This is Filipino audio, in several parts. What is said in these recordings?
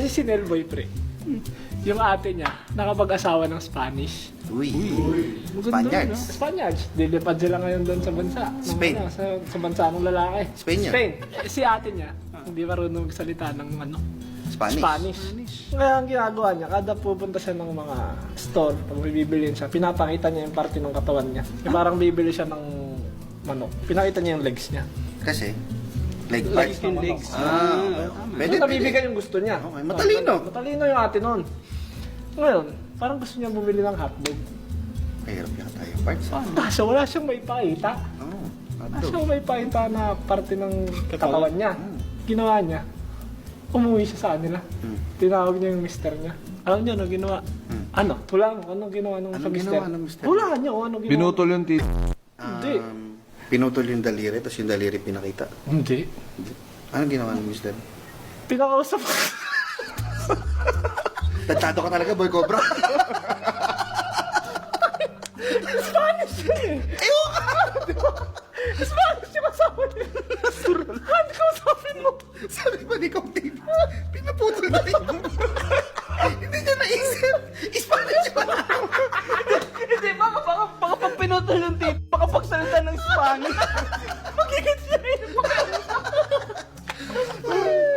Kasi si Nelboy, pre. Yung ate niya, nakapag-asawa ng Spanish. Uy. Maganda, Spaniards. no? Spaniards. Dilipad sila ngayon doon sa bansa. Spain. Sa bansa ng lalaki. Spain yan. Spain. Si ate niya, hindi marunong magsalita ng Spanish. Kaya ang ginagawa niya, kada pupunta siya ng mga store, pag may bibilin siya, pinapakita niya yung parte ng katawan niya. Yung parang bibili siya ng manok. Pinakita niya yung legs niya. Kasi, leg Legs part. ng manok. Pwede, Doon nabibigay yung gusto niya. Okay, matalino. Matalino yung ate nun. Ngayon, parang gusto niya bumili ng hotdog. Mahirap yata yung parts. Kaso wala siyang maipakita. Oo. Wala siyang maipakita na parte ng katawan niya. Ginawa niya, umuwi siya sa kanila. Tinawag niya yung mister niya. Alam niyo ano ginawa? Ano? Wala mo. Anong ginawa nung sa Anong mister? ginawa ng mister? Wala niya. Ano ginawa? Pinutol yung tito. Hindi. Pinutol yung daliri, tapos yung daliri pinakita. Hindi. Anong ginawa ng mister? Pinakausap. Tantado ka talaga, boy cobra. Spanish yun eh. Ewan ka! Spanish yung kasama niya. Natural. Ano kausapin mo? Sabi ba ni Kaunti, pinaputol na yun. Hindi niya naisip. Spanish ba? Hindi, baka pag pinutol yung tip, baka pagsalita ng Spanish. Magigit siya yun.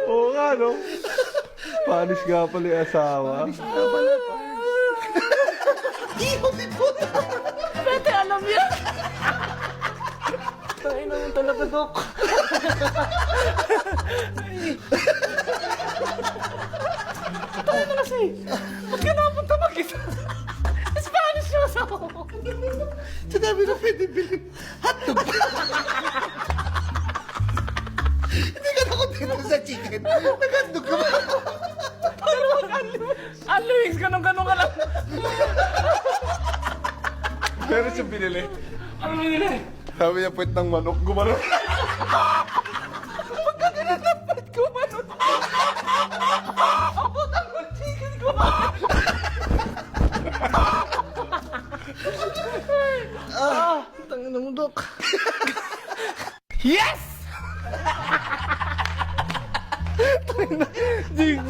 Oo nga, no? Spanish nga pala yung asawa. Iho ni puta. Pwede alam yan. Tayo naman talaga, Dok. Tayo na kasi. Ba't ka napunta mag-isa? Spanish yung kasama mo. Sa dami na pwede bilhin. Hotdog. Hindi ka nakontento sa chicken. Nag-hotdog ka ba? Unlewings, ganun-ganun ka lang. Pero siya binili. Ano nila? Sabi niya, puwet ng manok, gumano. Tangin mo, Dok. Yes! Jig,